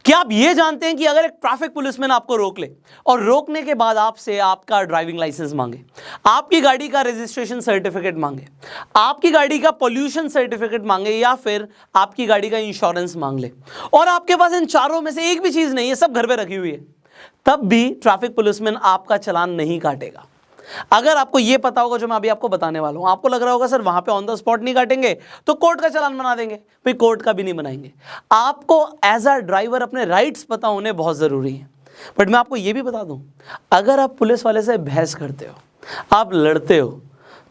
क्या आप ये जानते हैं कि अगर एक ट्रैफिक पुलिसमैन आपको रोक ले और रोकने के बाद आपसे आपका ड्राइविंग लाइसेंस मांगे, आपकी गाड़ी का रजिस्ट्रेशन सर्टिफिकेट मांगे, आपकी गाड़ी का पोल्यूशन सर्टिफिकेट मांगे या फिर आपकी गाड़ी का इंश्योरेंस मांग ले और आपके पास इन चारों में से एक भी चीज नहीं है, सब घर पे रखी हुई है, तब भी ट्रैफिक पुलिसमैन आपका चालान नहीं काटेगा। अगर आपको यह पता होगा जो मैं अभी आपको बताने वाला हूं, आपको लग रहा होगा सर वहां पे ऑन द स्पॉट नहीं काटेंगे तो कोर्ट का चालान बना देंगे, भाई कोर्ट का भी नहीं बनाएंगे। आपको एज अ ड्राइवर अपने राइट्स पता होने बहुत जरूरी है। बट मैं आपको यह भी बता दूं, अगर आप पुलिस वाले से बहस करते हो, आप लड़ते हो,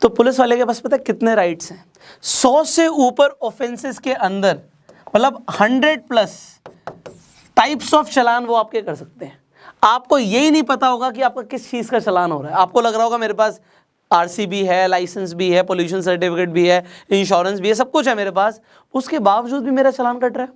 तो पुलिस वाले के पास पता है कितने राइट्स हैं? 100 से ऊपर ऑफेंसेस के अंदर, मतलब 100+ टाइप्स ऑफ चालान वो आपके कर सकते हैं। आपको यही नहीं पता होगा कि आपका किस चीज़ का चालान हो रहा है। आपको लग रहा होगा मेरे पास आरसी भी है, लाइसेंस भी है, पोल्यूशन सर्टिफिकेट भी है, इंश्योरेंस भी है, सब कुछ है मेरे पास, उसके बावजूद भी मेरा चालान कट रहा है।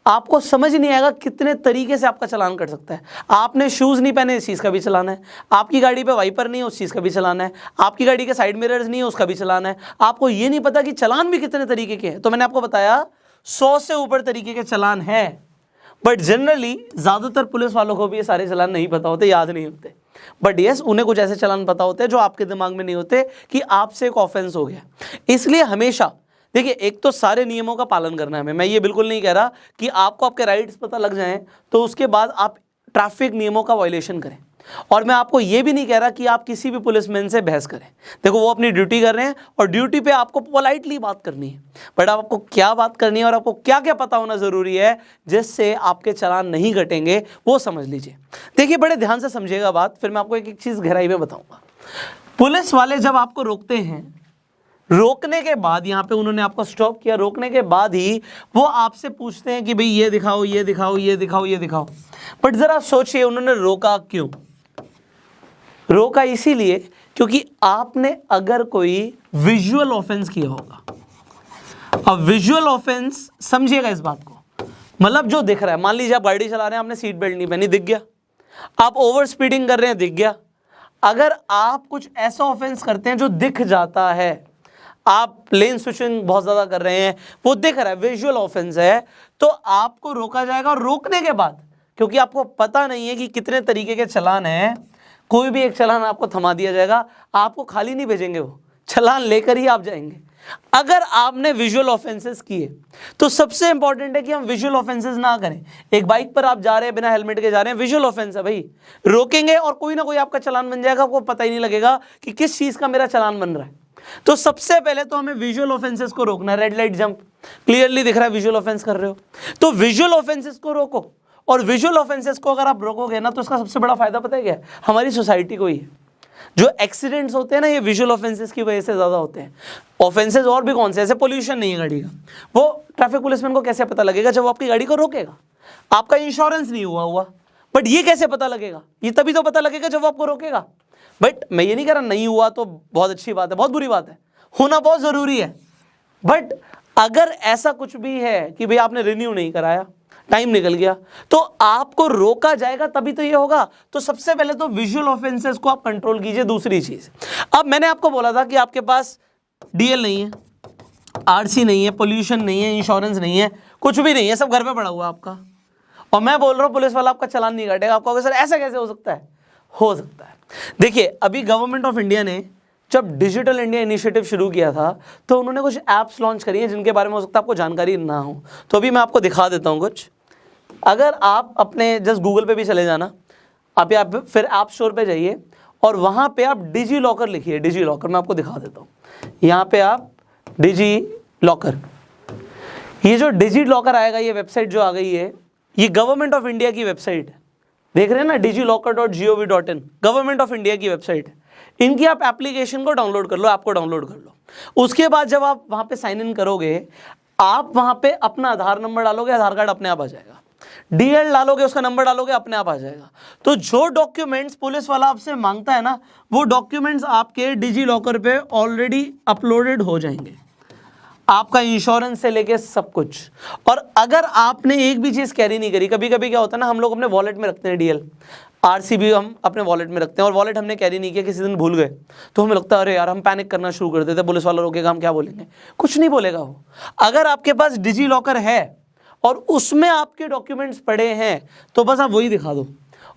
आपको समझ नहीं आएगा कितने तरीके से आपका चालान कट सकता है। आपने शूज़ नहीं पहने, इस चीज़ का भी चालान है। आपकी गाड़ी पे वाइपर नहीं है, उस चीज़ का भी चालान है। आपकी गाड़ी के साइड मिरर्स नहीं है, उसका भी चालान है। आपको ये नहीं पता कि चालान भी कितने तरीके के हैं। तो मैंने आपको बताया 100 से ऊपर तरीके के चालान हैं। बट जनरली ज़्यादातर पुलिस वालों को भी ये सारे चालान नहीं पता होते, याद नहीं होते। बट यस, उन्हें कुछ ऐसे चालान पता होते हैं जो आपके दिमाग में नहीं होते कि आपसे एक ऑफेंस हो गया। इसलिए हमेशा देखिए, एक तो सारे नियमों का पालन करना है हमें। मैं ये बिल्कुल नहीं कह रहा कि आपको आपके राइट्स पता लग जाएं तो उसके बाद आप ट्रैफिक नियमों का वायलेशन करें। और मैं आपको ये भी नहीं कह रहा कि आप किसी भी पुलिसमैन से बहस करें। देखो, वो अपनी ड्यूटी कर रहे हैं और ड्यूटी पे आपको पोलाइटली बात करनी है। बट आपको क्या बात करनी है और आपको क्या क्या पता होना ज़रूरी है जिससे आपके चालान नहीं कटेंगे, वो समझ लीजिए। देखिए, बड़े ध्यान से समझिएगा बात, फिर मैं आपको एक एक चीज़ गहराई में बताऊँगा। पुलिस वाले जब आपको रोकते हैं, रोकने के बाद यहाँ पे उन्होंने आपको स्टॉप किया, रोकने के बाद ही वो आपसे पूछते हैं कि भाई ये दिखाओ, ये दिखाओ, ये दिखाओ, ये दिखाओ। बट ज़रा सोचिए, उन्होंने रोका क्यों? रोका इसीलिए क्योंकि आपने अगर कोई विजुअल ऑफेंस किया होगा। अब विजुअल ऑफेंस समझिएगा इस बात को, मतलब जो दिख रहा है। मान लीजिए आप गाड़ी चला रहे हैं, आपने सीट बेल्ट नहीं पहनी, दिख गया। आप ओवर स्पीडिंग कर रहे हैं, दिख गया। अगर आप कुछ ऐसा ऑफेंस करते हैं जो दिख जाता है, आप लेन स्विचिंग बहुत ज़्यादा कर रहे हैं, वो दिख रहा है, विजुअल ऑफेंस है, तो आपको रोका जाएगा। और रोकने के बाद, क्योंकि आपको पता नहीं है कि कितने तरीके के चालान हैं, कोई भी एक चालान आपको थमा दिया जाएगा। आपको खाली नहीं भेजेंगे, वो चालान लेकर ही आप जाएंगे। अगर आपने विजुअल ऑफेंसेस किए तो सबसे इंपॉर्टेंट है कि हम विजुअल ऑफेंसेस ना करें। एक बाइक पर आप जा रहे हैं, बिना हेलमेट के जा रहे हैं, विजुअल ऑफेंस है भाई, रोकेंगे और कोई ना कोई आपका चालान बन जाएगा। आपको पता ही नहीं लगेगा कि किस चीज़ का मेरा चालान बन रहा है। तो सबसे पहले तो हमें विजुअल ऑफेंसेस को रोकना है। रेड लाइट जंप क्लियरली दिख रहा है, विजुअल ऑफेंस कर रहे हो, तो विजुअल ऑफेंसेस को रोको। और विजुअल ऑफेंसेस को अगर आप रोकोगे ना, तो इसका सबसे बड़ा फायदा पता है क्या है? हमारी सोसाइटी को ही है। जो एक्सीडेंट्स होते हैं ना, ये विजुअल ऑफेंसेस की वजह से ज़्यादा होते हैं। ऑफेंसेस और भी कौन से, ऐसे पोल्यूशन नहीं है गाड़ी का, वो ट्रैफिक पुलिसमैन को कैसे पता लगेगा? जब वो आपकी गाड़ी को रोकेगा। आपका इंश्योरेंस नहीं हुआ, बट ये कैसे पता लगेगा? ये तभी तो पता लगेगा जब वो आपको रोकेगा। बट मैं ये नहीं कह रहा नहीं हुआ तो बहुत अच्छी बात है, बहुत बुरी बात है, होना बहुत ज़रूरी है। बट अगर ऐसा कुछ भी है कि भाई आपने रिन्यू नहीं कराया, टाइम निकल गया, तो आपको रोका जाएगा, तभी तो ये होगा। तो सबसे पहले तो विजुअल ऑफेंसेस को आप कंट्रोल कीजिए। दूसरी चीज, अब मैंने आपको बोला था कि आपके पास डीएल नहीं है, आरसी नहीं है, पोल्यूशन नहीं है, इंश्योरेंस नहीं है, कुछ भी नहीं है, सब घर पे पड़ा हुआ है आपका, और मैं बोल रहा हूँ पुलिस वाला आपका चालान नहीं काटेगा। आपको कहोगे सर ऐसा कैसे हो सकता है? हो सकता है। देखिए, अभी गवर्नमेंट ऑफ इंडिया ने जब डिजिटल इंडिया इनिशिएटिव शुरू किया था, तो उन्होंने कुछ ऐप्स लॉन्च करी हैं जिनके बारे में हो सकता है आपको जानकारी ना हो। तो अभी मैं आपको दिखा देता हूँ कुछ। अगर आप अपने जस्ट गूगल पे भी चले जाना, आप फिर ऐप स्टोर पे जाइए और वहाँ पे आप डिजी लॉकर लिखिए। डिजी लॉकर मैं आपको दिखा देता हूँ। यहाँ पे आप डिजी लॉकर, ये जो डिजी लॉकर आएगा, ये वेबसाइट जो आ गई है, ये गवर्नमेंट ऑफ इंडिया की वेबसाइट है। देख रहे हैं ना, digillocker.gov.in, गवर्नमेंट ऑफ इंडिया की वेबसाइट है। इनकी आप एप्लीकेशन को डाउनलोड कर लो, ऐप को डाउनलोड कर लो। उसके बाद जब आप वहाँ पे साइन इन करोगे, आप वहाँ पे अपना आधार नंबर डालोगे, आधार कार्ड अपने आप आ जाएगा। डीएल डालोगे, उसका नंबर डालोगे, अपने आप आ जाएगा। तो जो डॉक्यूमेंट्स पुलिस वाला आपसे मांगता है ना, वो डॉक्यूमेंट्स आपके डिजी लॉकर पे ऑलरेडी अपलोडेड हो जाएंगे, आपका इंश्योरेंस से लेके सब कुछ। और अगर आपने एक भी चीज़ कैरी नहीं करी, कभी कभी क्या होता है ना, हम लोग अपने वॉलेट में रखते हैं डीएल, आरसी भी हम अपने वॉलेट में रखते हैं, और वॉलेट हमने कैरी नहीं किया, किसी दिन भूल गए, तो हमें लगता है अरे यार, हम पैनिक करना शुरू कर देते हैं, पुलिस वाला रोकेगा, हम क्या बोलेंगे? कुछ नहीं बोलेगा वो। अगर आपके पास डिजी लॉकर है और उसमें आपके डॉक्यूमेंट्स पड़े हैं तो बस आप वही दिखा दो।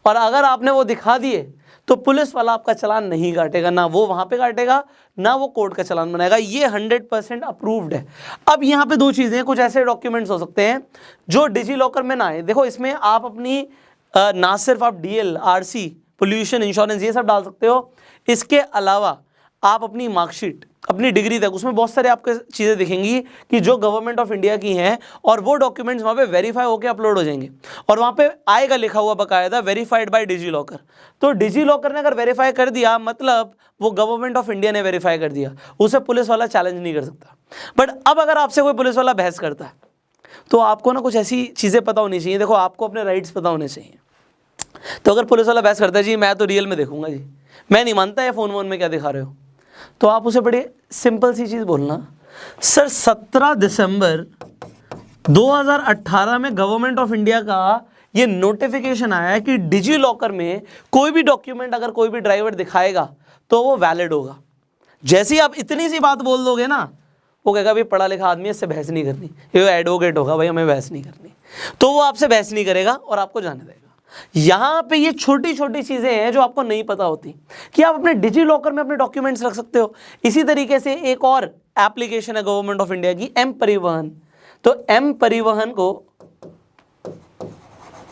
और अगर आपने वो दिखा दिए तो पुलिस वाला आपका चालान नहीं काटेगा, ना वो वहाँ पे काटेगा ना वो कोर्ट का चालान बनाएगा। ये 100% अप्रूव्ड है। अब यहाँ पे दो चीज़ें, कुछ ऐसे डॉक्यूमेंट्स हो सकते हैं जो डिजी लॉकर में ना आए। देखो इसमें आप अपनी ना सिर्फ आप DL, RC, पोल्यूशन इंश्योरेंस ये सब डाल सकते हो, इसके अलावा आप अपनी मार्कशीट, अपनी डिग्री तक, उसमें बहुत सारे आपको चीज़ें दिखेंगी कि जो गवर्नमेंट ऑफ इंडिया की हैं, और वो डॉक्यूमेंट्स वहाँ पे वेरीफाई होकर अपलोड हो जाएंगे और वहाँ पे आएगा लिखा हुआ बकायदा वेरीफाइड बाय डिजी लॉकर। तो डिजी लॉकर ने अगर वेरीफाई कर दिया मतलब वो गवर्नमेंट ऑफ इंडिया ने वेरीफाई कर दिया, उसे पुलिस वाला चैलेंज नहीं कर सकता। बट अब अगर आपसे कोई पुलिस वाला बहस करता है तो आपको ना कुछ ऐसी चीज़ें पता होनी चाहिए। देखो आपको अपने राइट्स पता होने चाहिए। तो अगर पुलिस वाला बहस करता है जी मैं तो रियल में देखूंगा जी, मैं नहीं मानता है फ़ोन वोन में क्या दिखा रहे हो, तो आप उसे बड़ी सिंपल सी चीज़ बोलना, सर 17 दिसंबर 2018 में गवर्नमेंट ऑफ इंडिया का ये नोटिफिकेशन आया है कि डिजी लॉकर में कोई भी डॉक्यूमेंट अगर कोई भी ड्राइवर दिखाएगा तो वो वैलिड होगा। जैसे ही आप इतनी सी बात बोल दोगे ना, वो कहेगा भाई पढ़ा लिखा आदमी, इससे बहस नहीं करनी, ये एडवोकेट होगा भाई, हमें बहस नहीं करनी, तो वो आपसे बहस नहीं करेगा और आपको जाने देगा। यहाँ पे ये छोटी छोटी चीज़ें हैं जो आपको नहीं पता होती कि आप अपने डिजी लॉकर में अपने डॉक्यूमेंट्स रख सकते हो। इसी तरीके से एक और एप्लीकेशन है गवर्नमेंट ऑफ इंडिया की, एम परिवहन। तो एम परिवहन को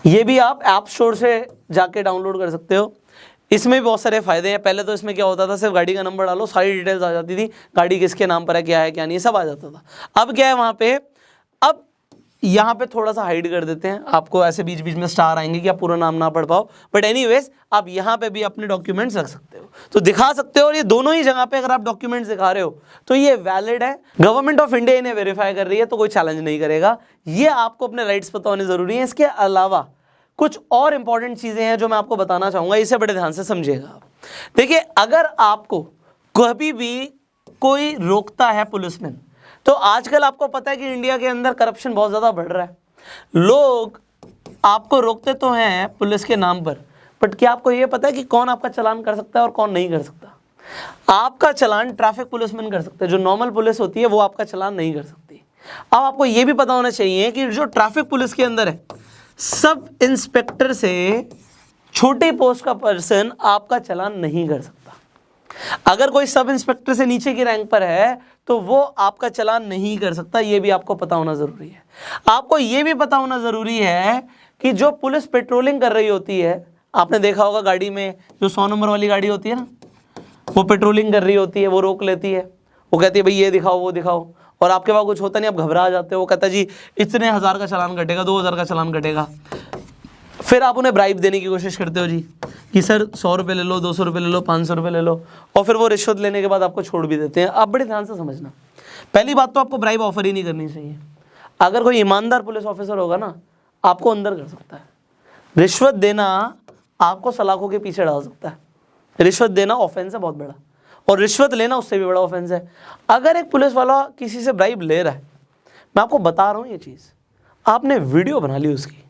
ये भी आप ऐप स्टोर से जाके डाउनलोड कर सकते हो। इसमें भी बहुत सारे फायदे हैं। पहले तो इसमें क्या होता था, सिर्फ गाड़ी का नंबर डालो सारी डिटेल्स आ जाती थी, गाड़ी किसके नाम पर है, क्या है क्या नहीं, सब आ जाता था। अब क्या है वहाँ पे, अब यहाँ पे थोड़ा सा हाइड कर देते हैं, आपको ऐसे बीच बीच में स्टार आएंगे कि आप पूरा नाम ना पढ़ पाओ, बट एनीवेज आप यहाँ पे भी अपने डॉक्यूमेंट्स रख सकते हो, तो दिखा सकते हो। और ये दोनों ही जगह पे अगर आप डॉक्यूमेंट्स दिखा रहे हो तो ये वैलिड है, गवर्नमेंट ऑफ इंडिया इन्हें वेरीफाई कर रही है, तो कोई चैलेंज नहीं करेगा। ये आपको अपने राइट्स पता होने जरूरी है। इसके अलावा कुछ और इंपॉर्टेंट चीज़ें हैं जो मैं आपको बताना चाहूँगा, इसे बड़े ध्यान से समझिएगा आप। देखिए अगर आपको कभी भी कोई रोकता है पुलिसमैन, तो आजकल आपको पता है कि इंडिया के अंदर करप्शन बहुत ज़्यादा बढ़ रहा है। लोग आपको रोकते तो हैं पुलिस के नाम पर, बट क्या आपको ये पता है कि कौन आपका चालान कर सकता है और कौन नहीं कर सकता? आपका चालान ट्रैफिक पुलिसमैन कर सकते हैं, जो नॉर्मल पुलिस होती है वो आपका चालान नहीं कर सकती। अब आपको ये भी पता होना चाहिए कि जो ट्रैफिक पुलिस के अंदर है, सब इंस्पेक्टर से छोटी पोस्ट का पर्सन आपका चालान नहीं कर सकता। अगर कोई सब इंस्पेक्टर से नीचे की रैंक पर है तो वो आपका चालान नहीं कर सकता। ये भी आपको पता होना ज़रूरी है। आपको ये भी पता होना ज़रूरी है कि जो पुलिस पेट्रोलिंग कर रही होती है, आपने देखा होगा गाड़ी में जो 100 नंबर वाली गाड़ी होती है ना, वो पेट्रोलिंग कर रही होती है, वो रोक लेती है, वो कहती है भाई ये दिखाओ वो दिखाओ, और आपके पास कुछ होता नहीं, आप घबरा जाते हो, वो कहता है जी इतने 1000 का चालान कटेगा, 2000 का चालान कटेगा। फिर आप उन्हें ब्राइब देने की कोशिश करते हो जी कि सर 100 रुपये ले लो, 200 रुपये ले लो, 500 रुपये ले लो, और फिर वो रिश्वत लेने के बाद आपको छोड़ भी देते हैं। आप बड़े ध्यान से समझना, पहली बात तो आपको ब्राइब ऑफर ही नहीं करनी चाहिए। अगर कोई ईमानदार पुलिस ऑफिसर होगा ना, आपको अंदर कर सकता है। रिश्वत देना आपको सलाखों के पीछे डाल सकता है। रिश्वत देना ऑफेंस है बहुत बड़ा, और रिश्वत लेना उससे भी बड़ा ऑफेंस है। अगर एक पुलिस वाला किसी से ब्राइब ले रहा है, मैं आपको बता रहा हूँ ये चीज़, आपने वीडियो बना ली उसकी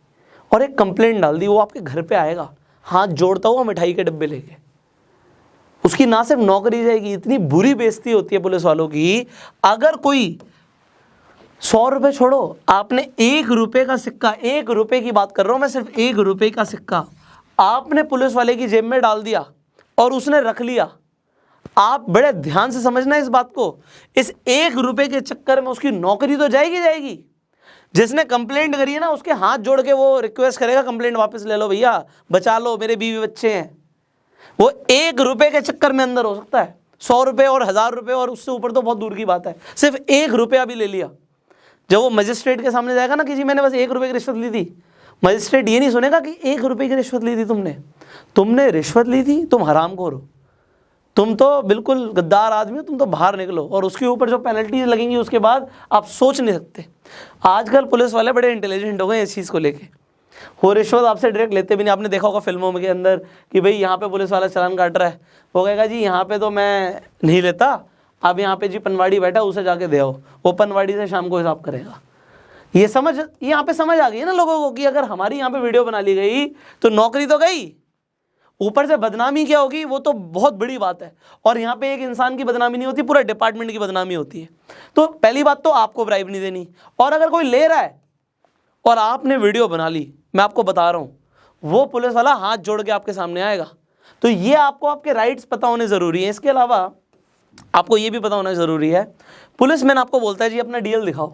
और एक कंप्लेंट डाल दी, वो आपके घर पे आएगा हाथ जोड़ता हुआ मिठाई के डब्बे लेके, उसकी ना सिर्फ नौकरी जाएगी, इतनी बुरी बेइज्जती होती है पुलिस वालों की। अगर कोई 100 रुपये छोड़ो, आपने 1 रुपये का सिक्का, 1 रुपये की बात कर रहा हूँ मैं, सिर्फ 1 रुपये का सिक्का आपने पुलिस वाले की जेब में डाल दिया और उसने रख लिया, आप बड़े ध्यान से समझना इस बात को, इस 1 रुपये के चक्कर में उसकी नौकरी तो जाएगी जाएगी। जिसने कंप्लेंट करी है ना, उसके हाथ जोड़ के वो रिक्वेस्ट करेगा कंप्लेंट वापस ले लो भैया, बचा लो, मेरे बीवी बच्चे हैं। वो 1 रुपये के चक्कर में अंदर हो सकता है 100 रुपये और 1000 रुपये, और उससे ऊपर तो बहुत दूर की बात है, सिर्फ 1 रुपया भी ले लिया। जब वो मजिस्ट्रेट के सामने जाएगा ना कि जी मैंने बस 1 रुपये की रिश्वत ली थी, मजिस्ट्रेट ये नहीं सुनेगा कि 1 रुपये की रिश्वत ली थी तुमने रिश्वत ली थी, तुम हरामखोर हो, तुम तो बिल्कुल गद्दार आदमी हो, तुम तो बाहर निकलो। और उसके ऊपर जो पेनल्टीज लगेंगी उसके बाद आप सोच नहीं सकते। आजकल पुलिस वाले बड़े इंटेलिजेंट हो गए इस चीज़ को लेके, वो रिश्वत आपसे डायरेक्ट लेते भी नहीं। आपने देखा होगा फिल्मों में के अंदर कि भाई यहाँ पे पुलिस वाला चालान काट रहा है, वो कहेगा जी यहाँ पे तो मैं नहीं लेता, अब यहाँ पे जी पनवाड़ी बैठा उसे जाके दे आओ, वो पनवाड़ी से शाम को हिसाब करेगा। ये यहाँ पे समझ आ गई है ना लोगों को कि अगर हमारी यहाँ पे वीडियो बना ली गई तो नौकरी तो गई, ऊपर से बदनामी क्या होगी वो तो बहुत बड़ी बात है। और यहाँ पे एक इंसान की बदनामी नहीं होती, पूरा डिपार्टमेंट की बदनामी होती है। तो पहली बात तो आपको ब्राइब नहीं देनी, और अगर कोई ले रहा है और आपने वीडियो बना ली, मैं आपको बता रहा हूँ वो पुलिस वाला हाथ जोड़ के आपके सामने आएगा। तो ये आपको आपके राइट्स पता होने ज़रूरी है। इसके अलावा आपको ये भी पता होना ज़रूरी है, पुलिसमैन आपको बोलता है जी अपना डीएल दिखाओ,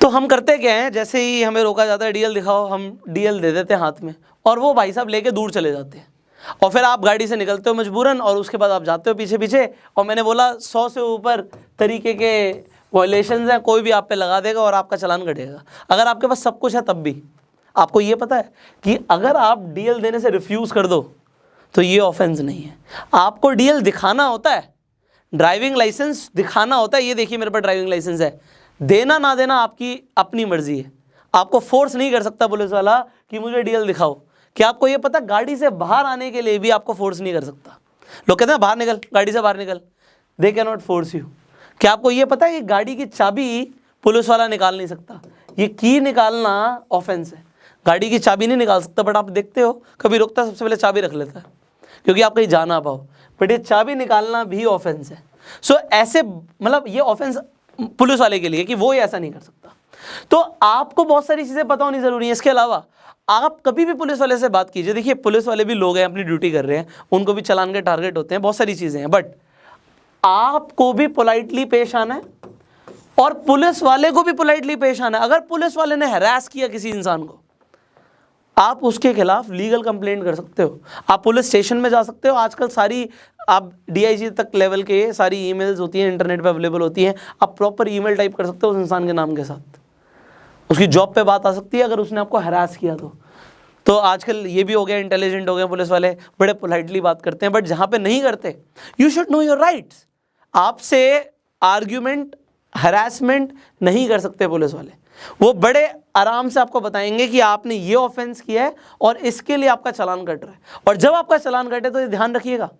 तो हम करते क्या हैं, जैसे ही हमें रोका जाता है डीएल दिखाओ, हम डीएल दे देते हैं हाथ में और वो भाई साहब लेके दूर चले जाते हैं। और फिर आप गाड़ी से निकलते हो मजबूरन और उसके बाद आप जाते हो पीछे पीछे, और मैंने बोला 100 से ऊपर तरीके के वायलेशंस हैं, कोई भी आप पे लगा देगा और आपका चालान कटेगा। अगर आपके पास सब कुछ है तब भी आपको ये पता है कि अगर आप डीएल देने से रिफ्यूज़ कर दो तो ये ऑफेंस नहीं है। आपको डीएल दिखाना होता है, ड्राइविंग लाइसेंस दिखाना होता है, ये देखिए मेरे पास ड्राइविंग लाइसेंस है, देना ना देना आपकी अपनी मर्जी है। आपको फोर्स नहीं कर सकता पुलिस वाला कि मुझे डीएल दिखाओ। क्या आपको ये पता, गाड़ी से बाहर आने के लिए भी आपको फोर्स नहीं कर सकता। लोग कहते हैं बाहर निकल, गाड़ी से बाहर निकल, they can not force you. क्या आपको ये पता है कि गाड़ी की चाबी पुलिस वाला निकाल नहीं सकता, ये की निकालना ऑफेंस है। गाड़ी की चाबी नहीं निकाल सकता, बट आप देखते हो कभी रुकता सबसे पहले चाबी रख लेता है क्योंकि आप कहीं जा ना पाओ, बट ये चाबी निकालना भी ऑफेंस है। सो ऐसे मतलब ये ऑफेंस पुलिस वाले के लिए कि वो ऐसा नहीं कर सकता। तो आपको बहुत सारी चीज़ें पता होनी ज़रूरी है। इसके अलावा आप कभी भी पुलिस वाले से बात कीजिए, देखिए पुलिस वाले भी लोग हैं, अपनी ड्यूटी कर रहे हैं, उनको भी चालान के टारगेट होते हैं, बहुत सारी चीज़ें हैं, बट आपको भी पोलाइटली पेश आना है और पुलिस वाले को भी पोलाइटली पेश आना है। अगर पुलिस वाले ने हैरास किया किसी इंसान को, आप उसके खिलाफ लीगल कंप्लेंट कर सकते हो, आप पुलिस स्टेशन में जा सकते हो। आजकल सारी आप डीआईजी तक लेवल के सारी ईमेल्स होती हैं, इंटरनेट पे अवेलेबल होती हैं, आप प्रॉपर ईमेल टाइप कर सकते हो उस इंसान के नाम के साथ, उसकी जॉब पे बात आ सकती है अगर उसने आपको हरास किया तो आजकल ये भी हो गया, इंटेलिजेंट हो गए पुलिस वाले, बड़े पोलाइटली बात करते हैं, बट जहाँ पे नहीं करते, you should know your rights. आपसे आर्ग्यूमेंट, हरासमेंट नहीं कर सकते पुलिस वाले, वो बड़े आराम से आपको बताएंगे कि आपने ये ऑफेंस किया है और इसके लिए आपका चालान कट रहा है। और जब आपका चालान कटे तो ये ध्यान रखिएगा,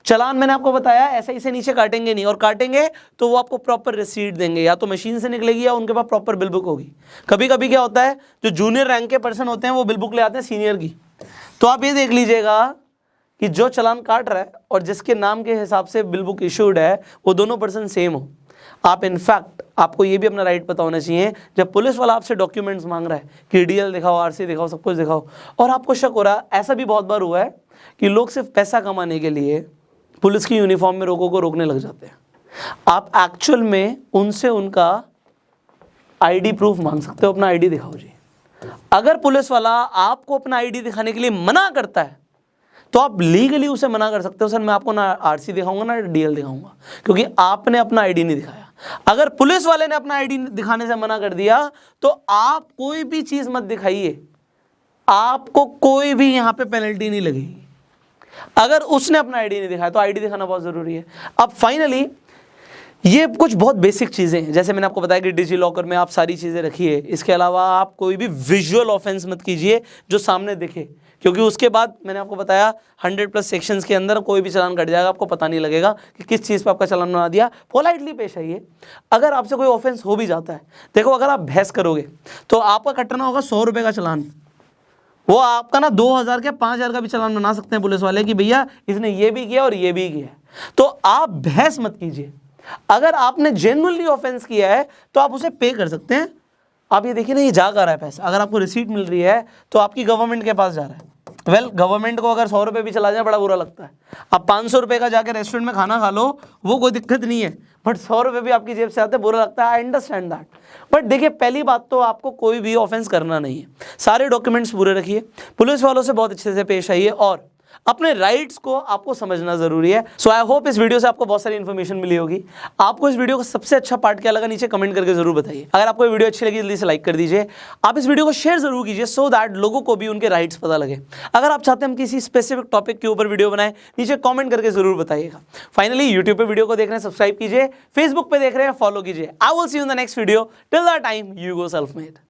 चालान मैंने आपको बताया ऐसे ही से नीचे काटेंगे नहीं, और काटेंगे तो वो आपको प्रॉपर रिसीट देंगे, या तो मशीन से निकलेगी या उनके पास प्रॉपर बिल बुक होगी। कभी कभी क्या होता है, जो जूनियर रैंक के पर्सन होते हैं वो बिल बुक ले आते हैं सीनियर की, तो आप ये देख लीजिएगा कि जो चालान काट रहा है और जिसके नाम के हिसाब से बिल बुक इशूड है वो दोनों पर्सन सेम हो। आप इनफैक्ट आपको ये भी अपना राइट पता होना चाहिए, जब पुलिस वाला आपसे डॉक्यूमेंट्स मांग रहा है कि डीएल दिखाओ, आरसी दिखाओ, सब कुछ दिखाओ, और आपको शक हो रहा है, ऐसा भी बहुत बार हुआ है कि लोग सिर्फ पैसा कमाने के लिए पुलिस की यूनिफॉर्म में लोगों को रोकने लग जाते हैं। आप एक्चुअल में उनसे उनका आईडी प्रूफ मांग सकते हो, अपना आईडी दिखाओ जी। अगर पुलिस वाला आपको अपना आईडी दिखाने के लिए मना करता है तो आप लीगली उसे मना कर सकते हो, सर मैं आपको ना आरसी दिखाऊंगा ना डीएल दिखाऊंगा, क्योंकि आपने अपना आईडी नहीं दिखाया। अगर पुलिस वाले ने अपना आईडी दिखाने से मना कर दिया तो आप कोई भी चीज मत दिखाइए, आपको कोई भी यहां पे पेनल्टी नहीं लगेगी। अगर उसने अपना आईडी नहीं दिखाया तो आईडी दिखाना बहुत जरूरी है। अब फाइनली ये कुछ बहुत बेसिक चीज़ें हैं, जैसे मैंने आपको बताया कि डिजी लॉकर में आप सारी चीज़ें रखिए। इसके अलावा आप कोई भी विजुअल ऑफेंस मत कीजिए जो सामने दिखे, क्योंकि उसके बाद मैंने आपको बताया 100+ सेक्शंस के अंदर कोई भी चालान कट जाएगा, आपको पता नहीं लगेगा कि किस चीज़ पे आपका चालान बना दिया। पोलाइटली पेश आइए। अगर आपसे कोई ऑफेंस हो भी जाता है, देखो अगर आप बहस करोगे तो आपका कटना होगा 100 रुपये का चालान, वो आपका ना 2000 का 5000 का भी चालान बना सकते हैं पुलिस वाले कि भैया इसने ये भी किया और ये भी किया। तो आप बहस मत कीजिए। अगर आपने जेन्युइनली ऑफेंस किया है तो आप उसे पे कर सकते हैं। आप ये देखिए ना, ये जा कर रहा है पैसा, अगर आपको रिसीट मिल रही है तो आपकी गवर्नमेंट के पास जा रहा है। वेल गवर्नमेंट को अगर 100 रुपये भी चला जाए बड़ा बुरा लगता है। आप 500 रुपये का जाकर रेस्टोरेंट में खाना खा लो, वो कोई दिक्कत नहीं है, बट 100 रुपये भी आपकी जेब से आते बुरा लगता है। आई अंडरस्टैंड दैट, बट देखिए पहली बात तो आपको कोई भी ऑफेंस करना नहीं है। सारे डॉक्यूमेंट्स पूरे रखिए, पुलिस वालों से बहुत अच्छे से पेश आइए और अपने राइट्स को आपको समझना जरूरी है। सो आई होप इस वीडियो से आपको बहुत सारी इन्फॉर्मेशन मिली होगी। आपको इस वीडियो का सबसे अच्छा पार्ट क्या लगा नीचे कमेंट करके जरूर बताइए। अगर आपको वीडियो अच्छी लगी जल्दी से लाइक कर दीजिए। आप इस वीडियो को शेयर जरूर कीजिए सो दैट लोगों को भी उनके राइट्स पता लगे। अगर आप चाहते हैं हम किसी स्पेसिफिक टॉपिक के ऊपर वीडियो बनाएं, नीचे कॉमेंट करके जरूर बताइएगा। फाइनली यूट्यूब पे वीडियो को देख रहे हैं सब्सक्राइब कीजिए, फेसबुक पे देख रहे हैं फॉलो कीजिए। I will see you in the next video. Till that time you go self made.